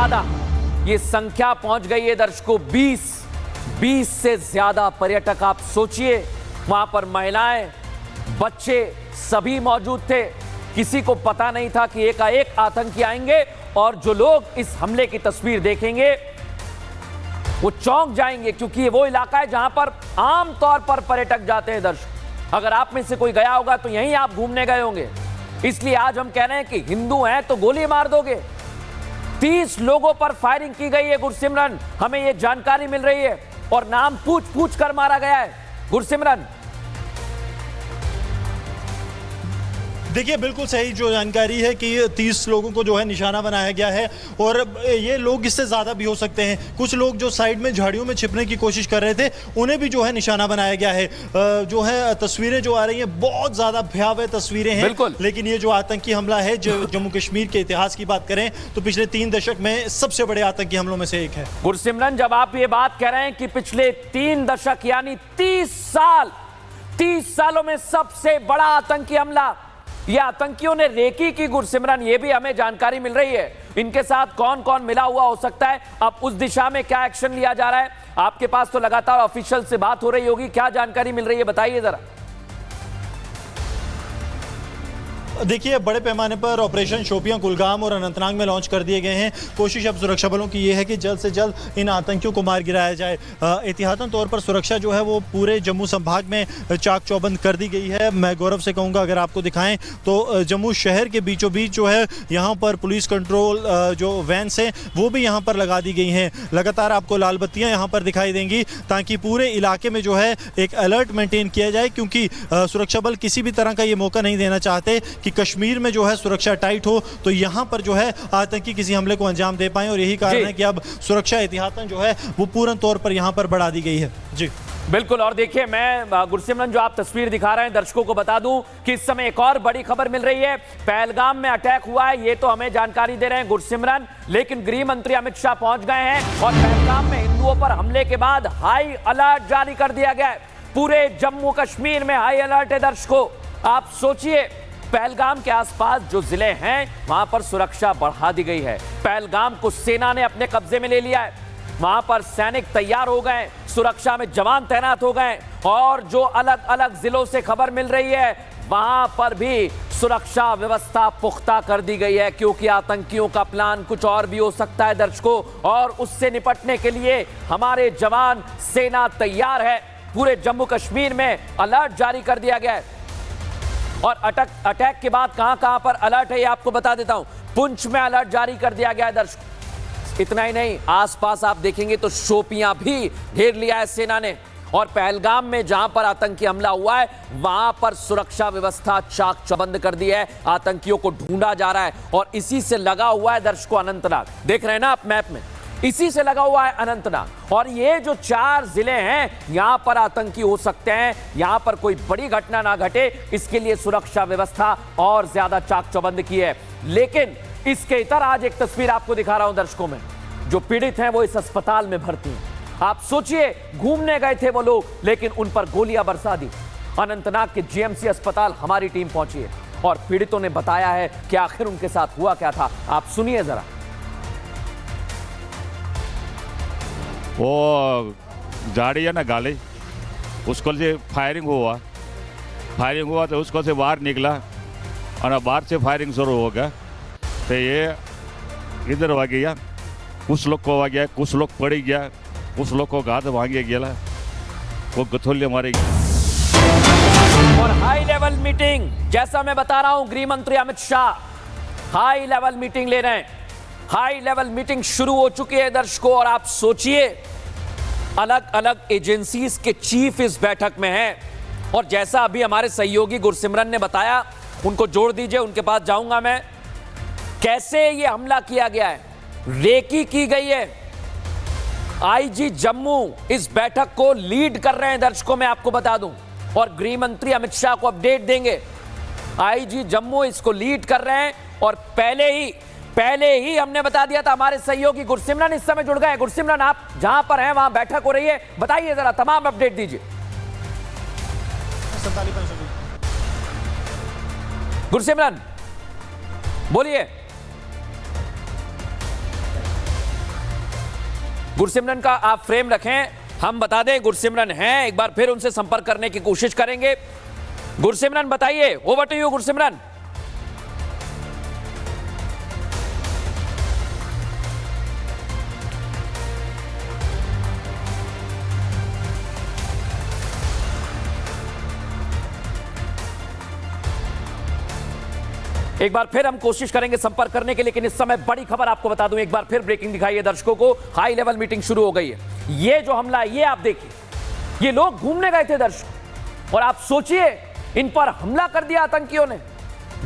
ज्यादा ये संख्या पहुंच गई है दर्शकों 20 से ज्यादा पर्यटक। आप सोचिए, वहां पर महिलाएं, बच्चे सभी मौजूद थे। किसी को पता नहीं था कि एकाएक आतंकी आएंगे और जो लोग इस हमले की तस्वीर देखेंगे वो चौंक जाएंगे, क्योंकि ये वो इलाका है जहां पर आम तौर पर पर्यटक जाते हैं दर्शक। अगर आप में से कोई गया होगा तो यहीं आप घूमने गए होंगे। इसलिए आज हम कह रहे हैं कि हिंदू हैं तो गोली मार दोगे। 30 लोगों पर फायरिंग की गई है गुरसिमरन, हमें यह जानकारी मिल रही है, और नाम पूछ पूछ कर मारा गया है। गुरसिमरन, देखिए बिल्कुल सही जो जानकारी है कि 30 लोगों को जो है निशाना बनाया गया है, और ये लोग इससे ज़्यादा भी हो सकते हैं। कुछ लोग जो साइड में झाड़ियों में छिपने की कोशिश कर रहे थे उन्हें भी जो है निशाना बनाया गया है। जो है तस्वीरें जो आ रही हैं बहुत ज़्यादा भयावह तस्वीरें हैं, लेकिन ये जो आतंकी हमला है, जो जम्मू कश्मीर के इतिहास की बात करें तो पिछले 3 दशक में सबसे बड़े आतंकी हमलों में से एक है। गुरसिमरन, जब आप ये बात कह रहे हैं कि पिछले 3 दशक यानी 30 सालों में सबसे बड़ा आतंकी हमला, ये आतंकियों ने रेकी की गुरसिमरन, ये भी हमें जानकारी मिल रही है। इनके साथ कौन कौन मिला हुआ हो सकता है, अब उस दिशा में क्या एक्शन लिया जा रहा है? आपके पास तो लगातार ऑफिशियल से बात हो रही होगी, क्या जानकारी मिल रही है, बताइए जरा। देखिए बड़े पैमाने पर ऑपरेशन शोपियां, कुलगाम और अनंतनाग में लॉन्च कर दिए गए हैं। कोशिश अब सुरक्षा बलों की ये है कि जल्द से जल्द इन आतंकियों को मार गिराया जाए। एहतियातन तौर पर सुरक्षा जो है वो पूरे जम्मू संभाग में चाक चौबंद कर दी गई है। मैं गौरव से कहूँगा, अगर आपको दिखाएं तो जम्मू शहर के बीचों बीच जो है यहाँ पर पुलिस कंट्रोल जो वैन्स हैं वो भी यहाँ पर लगा दी गई हैं। लगातार आपको लाल बत्तियाँ यहाँ पर दिखाई देंगी ताकि पूरे इलाके में जो है एक अलर्ट मेंटेन किया जाए, क्योंकि सुरक्षा बल किसी भी तरह का ये मौका नहीं देना चाहते कि कश्मीर में जो है सुरक्षा टाइट हो तो यहां पर जो है आतंकी किसी हमले को अंजाम दे पाए, और यही कारण है कि अब सुरक्षा एहतियातन जो है वो पूर्ण तौर पर यहां पर बढ़ा दी गई है। जी बिल्कुल। और देखिए, मैं गुरसिमरन जो आप तस्वीर दिखा रहे हैं दर्शकों को बता दूं कि इस समय एक और बड़ी खबर मिल रही है। पहलगाम में अटैक हुआ है, ये तो हमें जानकारी दे रहे हैं गुरसिमरन, लेकिन गृह मंत्री अमित शाह पहुंच गए हैं और पहलगाम में हिंदुओं पर हमले के बाद हाई अलर्ट जारी कर दिया गया है। पूरे जम्मू कश्मीर में हाई अलर्ट है दर्शकों। आप सोचिए, पहलगाम के आसपास जो जिले हैं वहां पर सुरक्षा बढ़ा दी गई है। पहलगाम को सेना ने अपने कब्जे में ले लिया है, वहां पर सैनिक तैयार हो गए, सुरक्षा में जवान तैनात हो गए, और जो अलग अलग जिलों से खबर मिल रही है वहां पर भी सुरक्षा व्यवस्था पुख्ता कर दी गई है, क्योंकि आतंकियों का प्लान कुछ और भी हो सकता है दर्शकों, और उससे निपटने के लिए हमारे जवान, सेना तैयार है। पूरे जम्मू कश्मीर में अलर्ट जारी कर दिया गया है। और अटैक के बाद कहां पर अलर्ट है ये आपको बता देता हूं। पुंछ में अलर्ट जारी कर दिया गया है दर्शक। इतना ही नहीं, आसपास आप देखेंगे तो शोपियां भी घेर लिया है सेना ने, और पहलगाम में जहां पर आतंकी हमला हुआ है वहां पर सुरक्षा व्यवस्था चाक चौबंद कर दी है। आतंकियों को ढूंढा जा रहा है, और इसी से लगा हुआ है दर्शकों अनंतनाग। देख रहे हैं ना आप मैप में, इसी से लगा हुआ है अनंतनाग। और ये जो 4 जिले हैं यहां पर आतंकी हो सकते हैं, यहां पर कोई बड़ी घटना ना घटे, इसके लिए सुरक्षा व्यवस्था और ज्यादा चाक चौबंद की है। लेकिन इसके इतर आज एक तस्वीर आपको दिखा रहा हूं दर्शकों में, जो पीड़ित हैं वो इस अस्पताल में भर्ती हैं। आप सोचिए, घूमने गए थे वो लोग, लेकिन उन पर गोलियां बरसा दी। अनंतनाग के जीएमसी अस्पताल हमारी टीम पहुंची है, और पीड़ितों ने बताया है कि आखिर उनके साथ हुआ क्या था। आप सुनिए जरा। वो गाड़ी है ना गाड़ी, उसको से फायरिंग हुआ तो उसको से बाहर निकला, और बाहर से फायरिंग शुरू हो गया तो ये इधर आ गया, कुछ लोग को आ गया, कुछ लोग पड़ गया, कुछ लोग को घात भांगे गया, वो गथोलिया मारे गया। और हाई लेवल मीटिंग, जैसा मैं बता रहा हूं, गृह मंत्री Amit Shah high level meeting ले रहे हैं। हाई लेवल मीटिंग शुरू हो चुकी है दर्शकों, और आप सोचिए अलग अलग एजेंसीज के चीफ इस बैठक में हैं, और जैसा अभी हमारे सहयोगी गुरसिमरन ने बताया, उनको जोड़ दीजिए, उनके पास जाऊंगा मैं। कैसे ये हमला किया गया है, रेकी की गई है। आईजी जम्मू इस बैठक को लीड कर रहे हैं दर्शकों, मैं आपको बता दूं, और गृह मंत्री अमित शाह को अपडेट देंगे। आईजी जम्मू इसको लीड कर रहे हैं, और पहले ही हमने बता दिया था। हमारे सहयोगी गुरसिमरन इस समय जुड़ गए। गुरसिमरन, आप जहां पर हैं वहां बैठक हो रही है, बताइए जरा, तमाम अपडेट दीजिए। गुरसिमरन बोलिए। गुरसिमरन का आप फ्रेम रखें, हम बता दें गुरसिमरन हैं, एक बार फिर उनसे संपर्क करने की कोशिश करेंगे। गुरसिमरन बताइए, ओवर टू यू गुरसिमरन। एक बार फिर हम कोशिश करेंगे संपर्क करने की, लेकिन इस समय बड़ी खबर आपको बता दूं, एक बार फिर ब्रेकिंग दिखाई है दर्शकों को, हाई लेवल मीटिंग शुरू हो गई है। ये जो हमला है ये आप देखिए, ये लोग घूमने गए थे दर्शक, और आप सोचिए इन पर हमला कर दिया आतंकियों ने।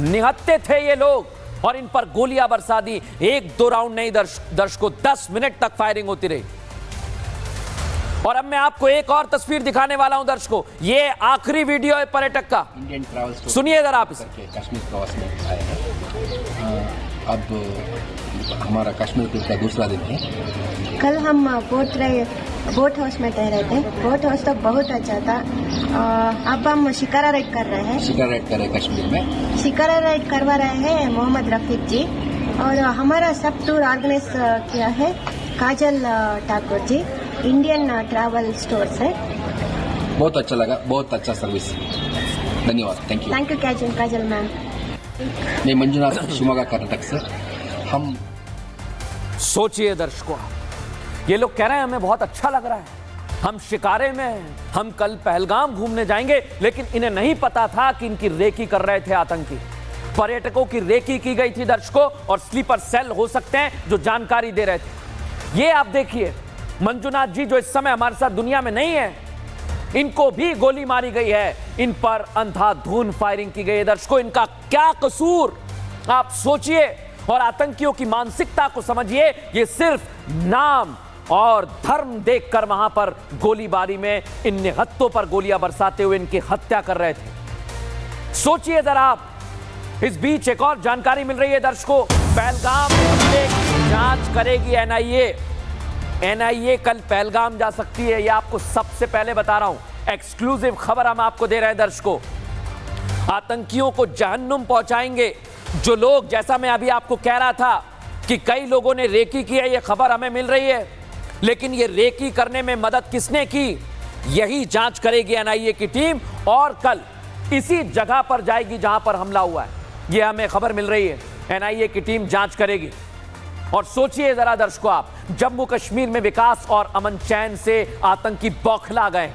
निहत्थे थे ये लोग और इन पर गोलियां बरसा दी। एक दो राउंड नहीं दर्शकों, 10 मिनट तक फायरिंग होती रही। और अब मैं आपको एक और तस्वीर दिखाने वाला हूं दर्शकों, ये आखिरी वीडियो है पर्यटक का, इंडियन ट्रैवल स्टोर सुनिए जरा आप इसे। कश्मीर प्रवास में आए हैं। अब हमारा कश्मीर टूर का दूसरा दिन है। कल हम बोट हाउस में ठहरे थे। बोट हाउस तो बहुत अच्छा था। अब हम शिकारा राइड कर रहे हैं। शिकारा राइड कर रहे हैं कश्मीर में। शिकारा राइड करवा रहे हैं मोहम्मद रफीक जी, और हमारा सब टूर ऑर्गेनाइज किया है काजल Thakur ji, Indian travel store से। बहुत अच्छा लगा, बहुत अच्छा सर्विस, धन्यवाद, thank you. Thank you Kajal ma'am. मैं मंजुनाथ, शिवमोगा, कर्नाटक से। हम सोचिए दर्शकों, ये लोग कह रहे हैं हमें बहुत अच्छा लग रहा है, हम शिकारे में हैं, हम कल पहलगाम घूमने जाएंगे, लेकिन इन्हें नहीं पता था कि इनकी रेकी कर रहे थे आतंकी। पर्यटकों की रेकी की गई थी दर्शकों, और स्लीपर सेल हो सकते हैं जो जानकारी दे रहे थे। ये आप देखिए, मंजुनाथ जी जो इस समय हमारे साथ दुनिया में नहीं है, इनको भी गोली मारी गई है, इन पर अंधाधुंध फायरिंग की गई है दर्शकों। इनका क्या कसूर, आप सोचिए और आतंकियों की मानसिकता को समझिए। ये सिर्फ नाम और धर्म देखकर वहां पर गोलीबारी में इन निहत्तों पर गोलियां बरसाते हुए इनकी हत्या कर रहे थे। सोचिए जरा आप। इस बीच एक और जानकारी मिल रही है दर्शकों, पहलगाम हमले की जांच करेगी एनआईए। एनआईए कल पहलगाम जा सकती है, यह आपको सबसे पहले बता रहा हूं, एक्सक्लूसिव खबर हम आपको दे रहे हैं दर्शकों। आतंकियों को जहन्नुम पहुंचाएंगे जो लोग, जैसा मैं अभी आपको कह रहा था कि कई लोगों ने रेकी की है, यह खबर हमें मिल रही है, लेकिन ये रेकी करने में मदद किसने की, यही जांच करेगी एनआईए की टीम, और कल इसी जगह पर जाएगी जहां पर हमला हुआ है। यह हमें खबर मिल रही है, एनआईए की टीम जांच करेगी। और सोचिए जरा दर्शकों आप, जम्मू कश्मीर में विकास और अमन चैन से आतंकी बौखला गए।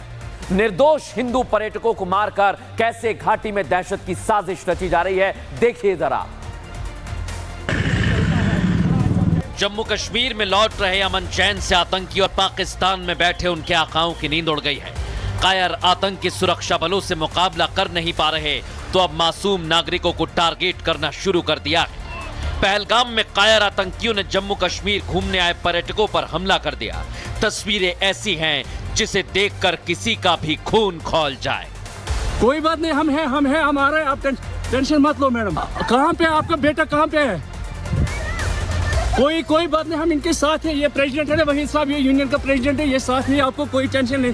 निर्दोष हिंदू पर्यटकों को मारकर कैसे घाटी में दहशत की साजिश रची जा रही है, देखिए जरा। जम्मू कश्मीर में लौट रहे अमन चैन से आतंकी और पाकिस्तान में बैठे उनके आकाओं की नींद उड़ गई है। कायर आतंकी सुरक्षा बलों से मुकाबला कर नहीं पा रहे तो अब मासूम नागरिकों को टारगेट करना शुरू कर दिया है। पहलगाम में कायर आतंकियों ने जम्मू कश्मीर घूमने आए पर्यटकों पर हमला कर दिया। तस्वीरें ऐसी हैं जिसे देखकर किसी का भी खून खौल जाए। कोई बात नहीं, हम हैं हमारे, आप टेंशन मत लो मैडम। कहाँ पे आपका बेटा, कहाँ पे है? कोई बात नहीं, हम इनके साथ हैं। ये प्रेसिडेंट है ना, वही साहब, ये यूनियन का प्रेसिडेंट है, ये साथ नहीं, आपको कोई टेंशन नहीं।